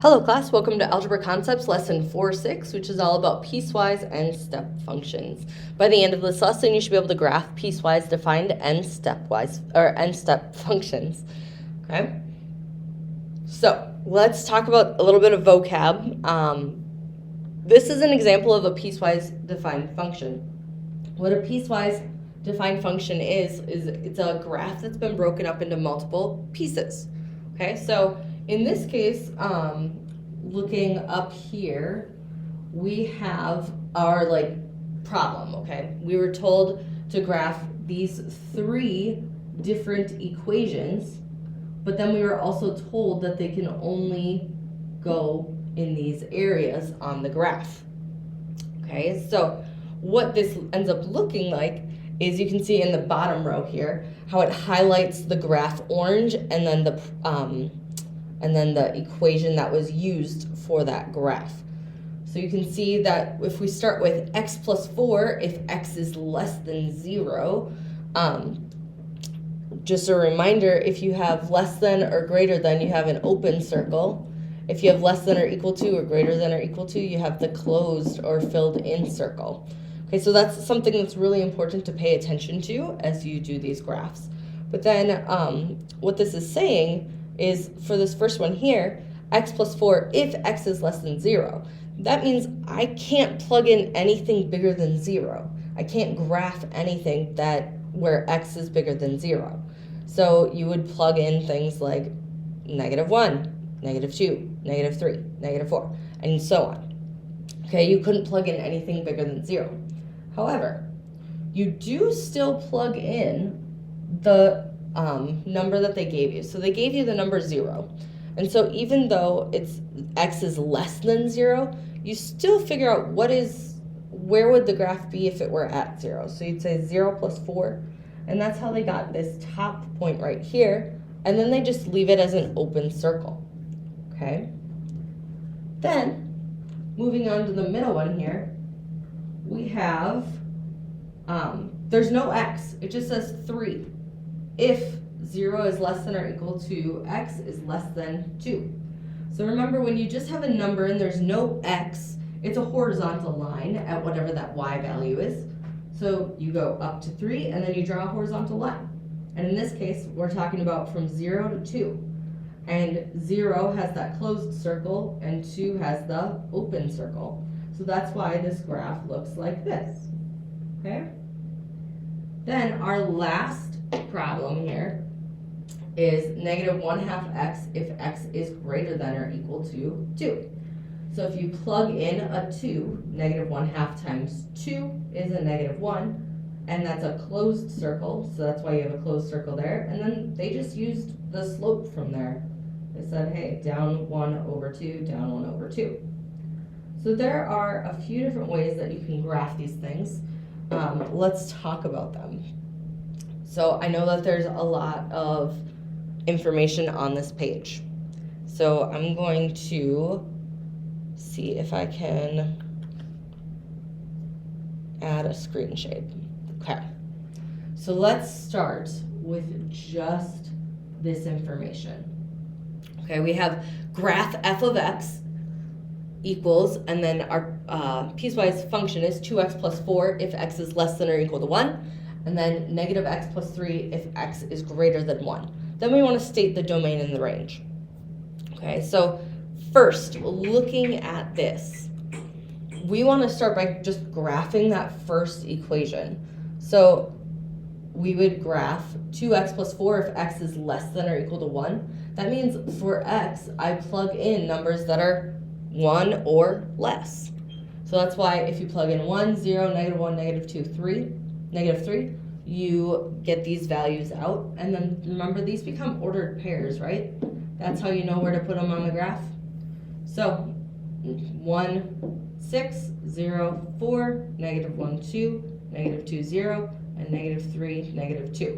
Hello class, welcome to Algebra Concepts Lesson 4.6, which is all about piecewise and step functions. By the end of this lesson, you should be able to graph piecewise defined and stepwise or and step functions. Okay? So let's talk about a little bit of vocab. This is an example of a piecewise defined function. What a piecewise defined function is it's a graph that's been broken up into multiple pieces. Okay, so in this case, looking up here, we have our problem, okay? We were told to graph these three different equations, but then we were also told that they can only go in these areas on the graph. Okay, so what this ends up looking like is you can see in the bottom row here how it highlights the graph orange and then the equation that was used for that graph. So you can see that if we start with x plus 4, if x is less than 0, just a reminder, if you have less than or greater than, you have an open circle. If you have less than or equal to or greater than or equal to, you have the closed or filled in circle. Okay, so that's something that's really important to pay attention to as you do these graphs. But then what this is saying is, for this first one here, x plus 4 if x is less than 0. That means I can't plug in anything bigger than 0. I can't graph anything where x is bigger than 0. So you would plug in things like -1, -2, -3, -4, and so on. Okay, you couldn't plug in anything bigger than 0. However, you do still plug in the number that they gave you. So they gave you the number 0. And so even though x is less than 0, you still figure out where would the graph be if it were at 0. So you'd say 0 plus 4, and that's how they got this top point right here, and then they just leave it as an open circle. Okay? Then, moving on to the middle one here, we have, there's no x, it just says 3. If 0 is less than or equal to x is less than 2. So remember, when you just have a number and there's no x, it's a horizontal line at whatever that y value is. So you go up to 3 and then you draw a horizontal line. And in this case, we're talking about from 0 to 2. And 0 has that closed circle and 2 has the open circle. So that's why this graph looks like this. Okay? Then our last problem here is -1/2 x if x is greater than or equal to 2. So if you plug in a 2, -1/2 times 2 is a -1, and that's a closed circle, so that's why you have a closed circle there. And then they just used the slope from there. They said, hey, down 1 over 2, down 1 over 2. So there are a few different ways that you can graph these things. Let's talk about them. So I know that there's a lot of information on this page. So I'm going to see if I can add a screen shade. Okay. So let's start with just this information. Okay, we have graph f of x equals, and then our piecewise function is 2x plus 4 if x is less than or equal to 1, and then -x plus 3 if x is greater than 1. Then we want to state the domain and the range. Okay, so first, looking at this, we want to start by just graphing that first equation. So we would graph 2x plus 4 if x is less than or equal to 1. That means for x, I plug in numbers that are 1 or less. So that's why if you plug in 1, 0, -1, -2, 3, -3, you get these values out. And then remember, these become ordered pairs, right? That's how you know where to put them on the graph. So 1, 6, 0, 4, -1, 2, -2, 0, and -3, -2.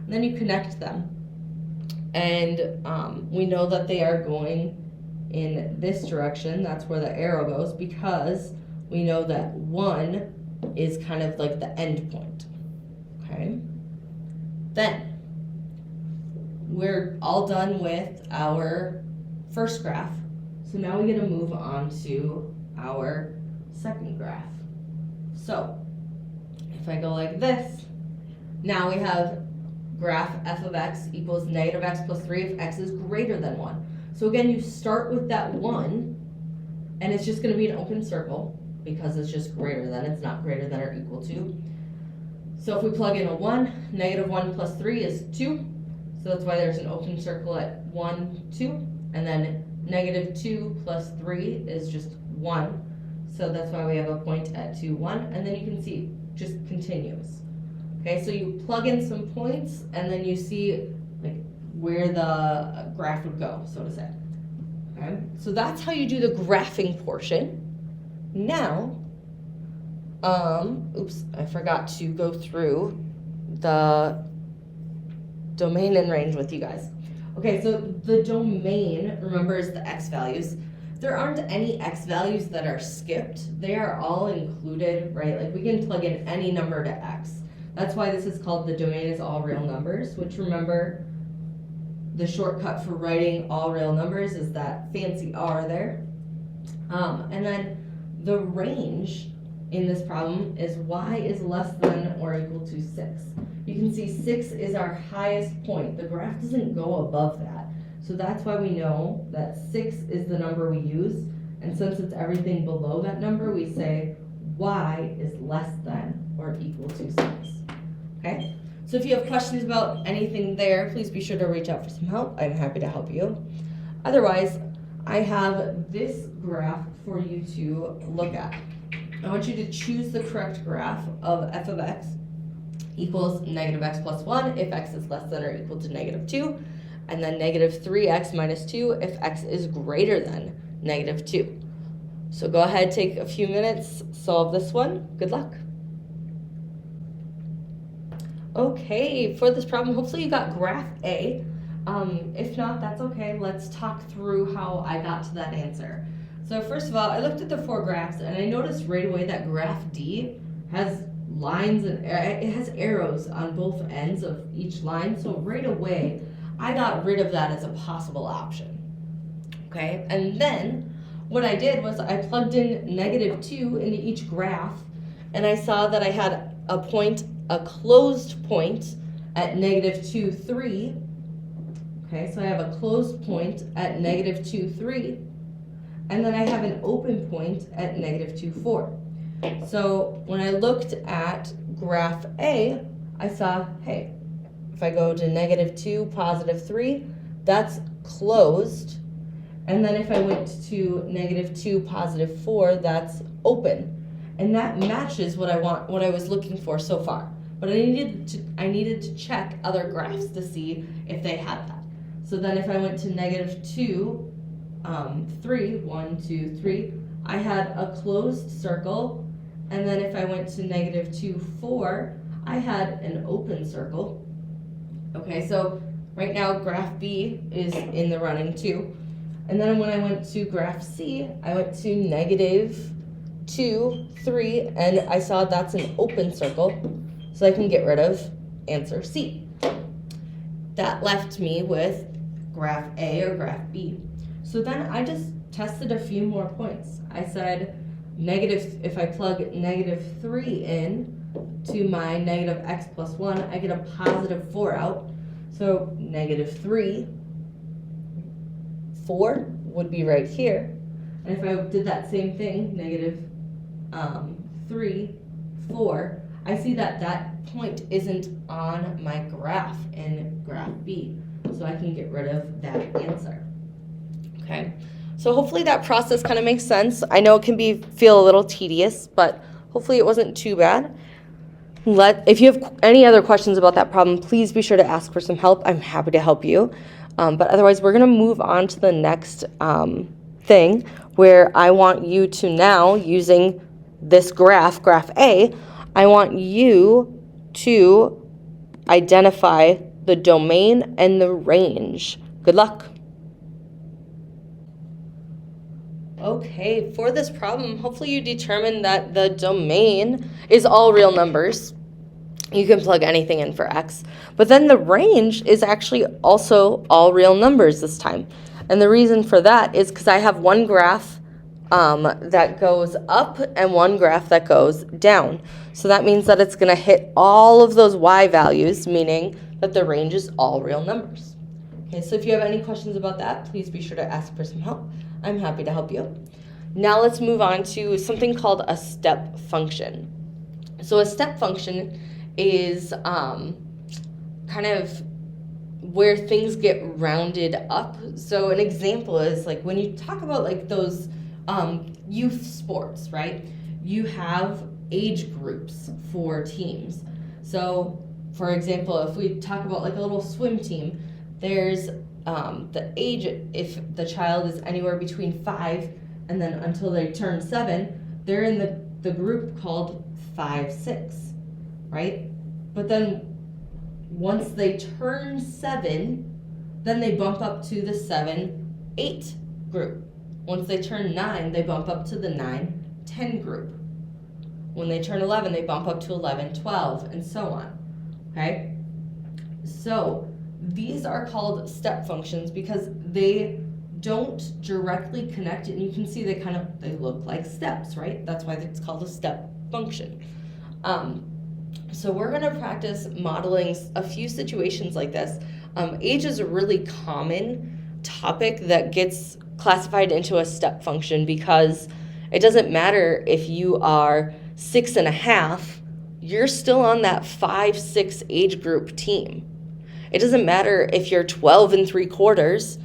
And then you connect them. And we know that they are going in this direction. That's where the arrow goes, because we know that 1 is kind of like the end point. Okay? Then we're all done with our first graph. So now we get to move on to our second graph. So if I go like this, now we have graph f of x equals negative x plus 3 if x is greater than 1. So again, you start with that 1, and it's just going to be an open circle because it's just greater than, it's not greater than or equal to. So if we plug in a 1, negative 1 plus 3 is 2. So that's why there's an open circle at 1, 2. And then negative 2 plus 3 is just 1. So that's why we have a point at 2, 1. And then you can see it just continues. Okay, so you plug in some points, and then you see like where the graph would go, so to say. Okay, so that's how you do the graphing portion. Now, oops, I forgot to go through the domain and range with you guys. Okay, so the domain, remember, is the x values. There aren't any x values that are skipped. They are all included, right? Like we can plug in any number to x. That's why this is called the domain is all real numbers, which, remember, the shortcut for writing all real numbers is that fancy R there. And then the range in this problem is y is less than or equal to 6. You can see 6 is our highest point. The graph doesn't go above that. So that's why we know that 6 is the number we use. And since it's everything below that number, we say y is less than or equal to 6. Okay? So if you have questions about anything there, please be sure to reach out for some help. I'm happy to help you. Otherwise, I have this graph for you to look at. I want you to choose the correct graph of f of x equals negative x plus 1 if x is less than or equal to negative 2, and then negative 3x minus 2 if x is greater than negative 2. So go ahead, take a few minutes, solve this one. Good luck. Okay, for this problem, hopefully you got graph A. If not, that's okay. Let's talk through how I got to that answer. So first of all, I looked at the 4 graphs, and I noticed right away that graph D has lines and it has arrows on both ends of each line. So right away, I got rid of that as a possible option. Okay, and then what I did was I plugged in negative 2 into each graph, and I saw that I had a point, a closed point at negative 2, 3. Okay, so I have a closed point at negative 2, 3. And then I have an open point at negative 2, 4. So when I looked at graph A, I saw, hey, if I go to negative 2, positive 3, that's closed. And then if I went to negative 2, positive 4, that's open. And that matches what I was looking for so far. But I needed to check other graphs to see if they had that. So then if I went to negative 2, 3, 1, 2, 3, I had a closed circle. And then if I went to negative 2, 4, I had an open circle. Okay, so right now graph B is in the running too. And then when I went to graph C, I went to negative 2, 3, and I saw that's an open circle. So I can get rid of answer C. That left me with graph A or graph B. So then I just tested a few more points. I said if I plug negative 3 in to my negative x plus 1, I get a positive 4 out. So negative 3, 4 would be right here. And if I did that same thing, negative 3, 4, I see that that point isn't on my graph in graph B. So I can get rid of that answer. Okay, so hopefully that process kind of makes sense. I know it can feel a little tedious, but hopefully it wasn't too bad. If you have any other questions about that problem, please be sure to ask for some help. I'm happy to help you. But otherwise, we're going to move on to the next thing where I want you to now, using this graph A, I want you to identify the domain and the range. Good luck. Okay, for this problem, hopefully you determined that the domain is all real numbers. You can plug anything in for x. But then the range is actually also all real numbers this time. And the reason for that is because I have one graph that goes up and one graph that goes down. So that means that it's going to hit all of those y values, meaning that the range is all real numbers. Okay, so if you have any questions about that, please be sure to ask for some help. I'm happy to help you. Now let's move on to something called a step function. So a step function is kind of where things get rounded up. So an example is like when you talk about like those youth sports, right? You have age groups for teams. So for example, if we talk about like a little swim team, there's the age, if the child is anywhere between 5 and then until they turn 7, they're in the group called 5-6, right? But then once they turn 7, then they bump up to the 7-8 group. Once they turn 9, they bump up to the 9-10 group. When they turn 11, they bump up to 11-12, and so on, okay? So these are called step functions because they don't directly connect, and you can see they look like steps, right? That's why it's called a step function. So we're going to practice modeling a few situations like this. Age is a really common topic that gets classified into a step function because it doesn't matter if you are 6.5, you're still on that 5-6 age group team. It doesn't matter if you're 12 3/4,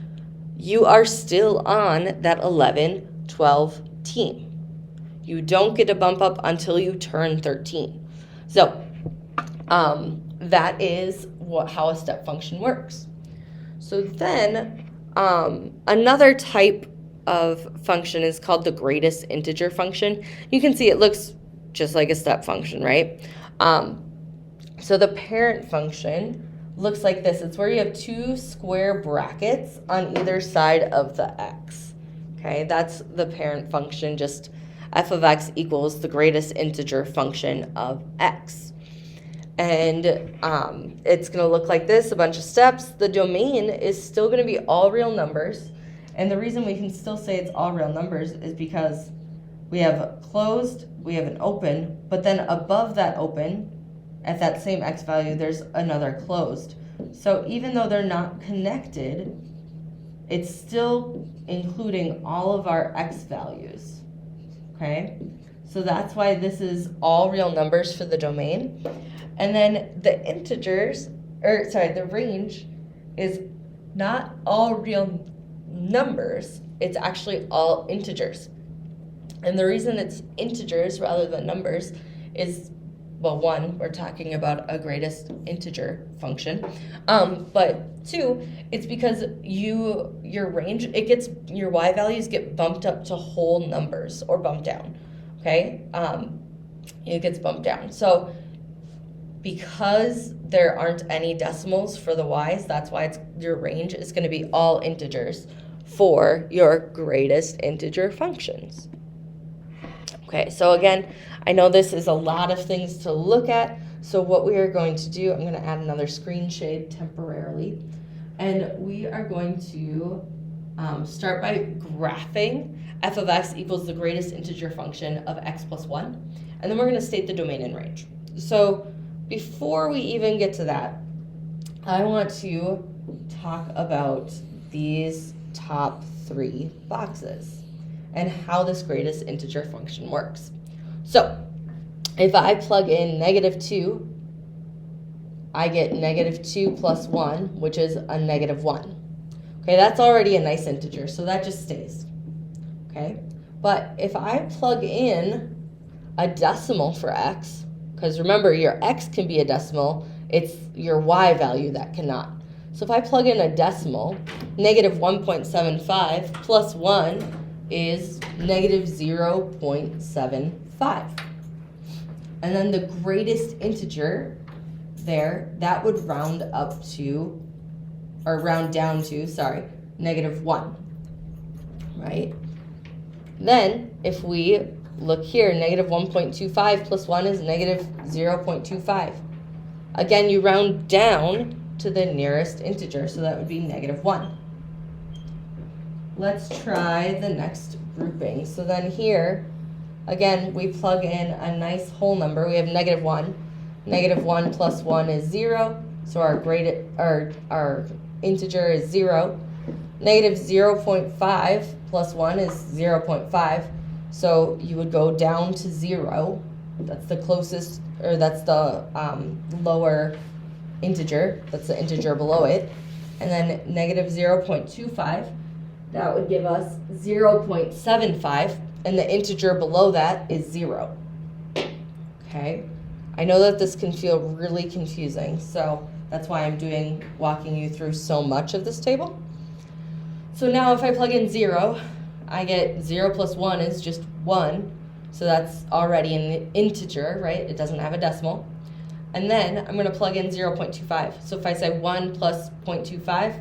you are still on that 11-12 team. You don't get a bump up until you turn 13. So that is how a step function works. So then another type of function is called the greatest integer function. You can see it looks just like a step function, right? So the parent function looks like this. It's where you have 2 square brackets on either side of the x. Okay, that's the parent function, just f of x equals the greatest integer function of x. And it's going to look like this, a bunch of steps. The domain is still going to be all real numbers. And the reason we can still say it's all real numbers is because we have a closed, we have an open, but then above that open, at that same x value, there's another closed. So even though they're not connected, it's still including all of our x values, okay? So that's why this is all real numbers for the domain. And then the integers, the range is not all real numbers, it's actually all integers. And the reason it's integers rather than numbers is, well, 1, we're talking about a greatest integer function. But 2, it's because your range, your y values get bumped up to whole numbers or bumped down, okay? It gets bumped down. So because there aren't any decimals for the y's, that's why your range is going to be all integers for your greatest integer functions. Okay, so again, I know this is a lot of things to look at, so what we are going to do, I'm going to add another screen shade temporarily, and we are going to start by graphing f of x equals the greatest integer function of x plus 1, and then we're going to state the domain and range. So before we even get to that, I want to talk about these top 3 boxes and how this greatest integer function works. So if I plug in -2, I get -2 plus 1, which is a -1. Okay, that's already a nice integer, so that just stays. Okay, but if I plug in a decimal for x, because remember your x can be a decimal, it's your y value that cannot. So if I plug in a decimal, -1.75 plus 1 is -0.75. And then the greatest integer there, that would round up to, or round down to, sorry, -1, right? Then if we look here, -1.25 plus 1 is -0.25. Again, you round down to the nearest integer, so that would be -1. let's try the next grouping. So then here, again, we plug in a nice whole number. We have -1. -1 plus 1 is 0. So our integer is 0. -0.5 plus 1 is 0.5. So you would go down to 0. That's the closest, or that's the lower integer. That's the integer below it. And then -0.25. That would give us 0.75. And the integer below that is 0. Okay. I know that this can feel really confusing, so that's why I'm walking you through so much of this table. So now if I plug in 0, I get 0 plus 1 is just 1. So that's already an integer, right? It doesn't have a decimal. And then I'm going to plug in 0.25. So if I say 1 plus 0.25,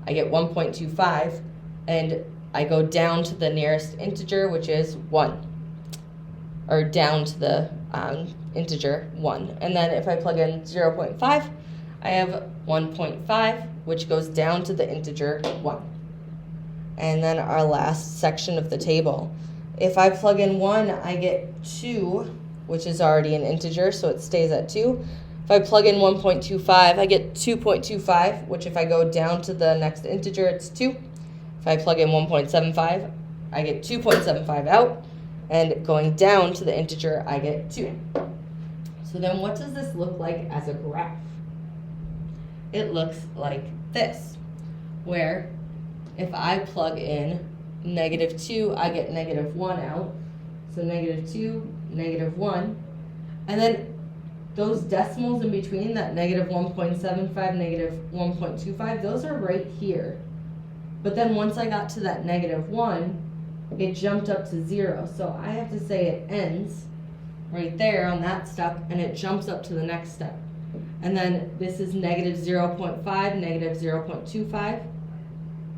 I get 1.25. And I go down to the nearest integer, which is 1. Or down to the integer 1. And then if I plug in 0.5, I have 1.5, which goes down to the integer 1. And then our last section of the table. If I plug in 1, I get 2, which is already an integer, so it stays at 2. If I plug in 1.25, I get 2.25, which if I go down to the next integer, it's 2. If I plug in 1.75, I get 2.75 out. And going down to the integer, I get 2. So then what does this look like as a graph? It looks like this, where if I plug in -2, I get -1 out. So -2, -1. And then those decimals in between, that -1.75, -1.25, those are right here. But then once I got to that -1, it jumped up to 0. So I have to say it ends right there on that step, and it jumps up to the next step. And then this is -0.5, -0.25.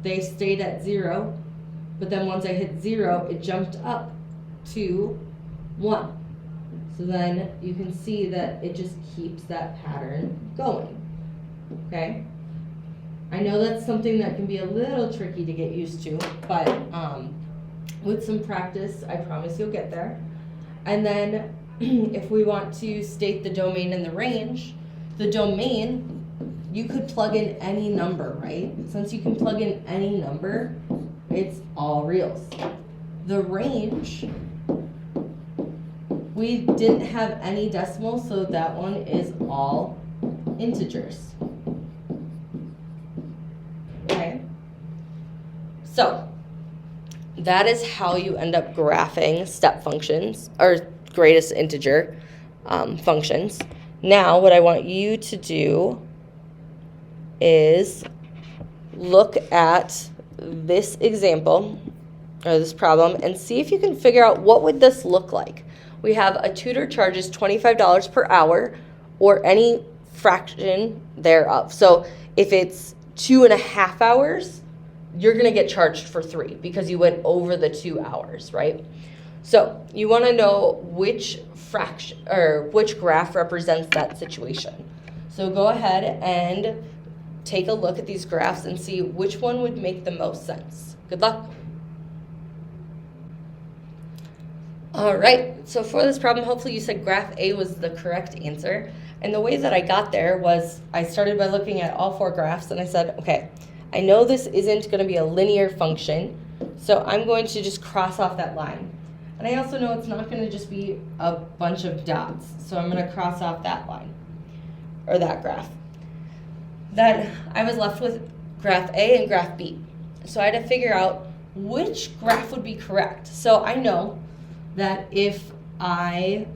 They stayed at 0, but then once I hit 0, it jumped up to 1. So then you can see that it just keeps that pattern going, okay? I know that's something that can be a little tricky to get used to, but with some practice, I promise you'll get there. And then if we want to state the domain and the range, the domain, you could plug in any number, right? Since you can plug in any number, it's all reals. The range, we didn't have any decimals, so that one is all integers. Okay? So, that is how you end up graphing step functions, or greatest integer functions. Now, what I want you to do is look at this example, or this problem, and see if you can figure out what would this look like. We have a tutor charges $25 per hour, or any fraction thereof. So if it's 2.5 hours, you're going to get charged for 3 because you went over the 2 hours, right? So you want to know which fraction or which graph represents that situation. So go ahead and take a look at these graphs and see which one would make the most sense. Good luck. All right, so for this problem, hopefully you said graph A was the correct answer. And the way that I got there was I started by looking at all 4 graphs and I said, okay, I know this isn't going to be a linear function, so I'm going to just cross off that line. And I also know it's not going to just be a bunch of dots, so I'm going to cross off that line, or that graph. Then I was left with graph A and graph B. So I had to figure out which graph would be correct. So I know that if I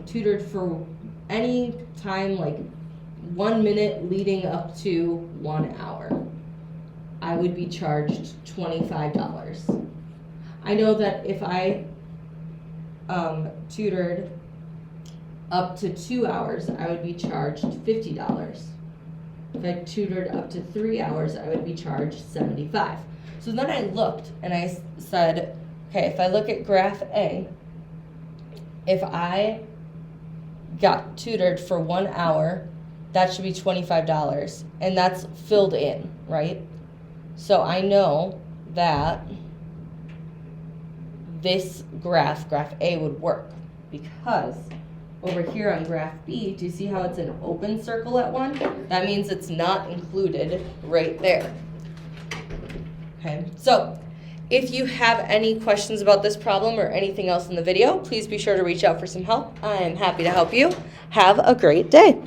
tutored for any time, like 1 minute leading up to 1 hour, I would be charged $25. I know that if I tutored up to 2 hours, I would be charged $50. If I tutored up to 3 hours, I would be charged $75. So then I looked and I said, okay, if I look at graph A, if I got tutored for 1 hour, that should be $25, and that's filled in, right? So I know that this graph A, would work, because over here on graph B, do you see how it's an open circle at 1? That means it's not included right there. Okay, so if you have any questions about this problem or anything else in the video, please be sure to reach out for some help. I'm happy to help you. Have a great day.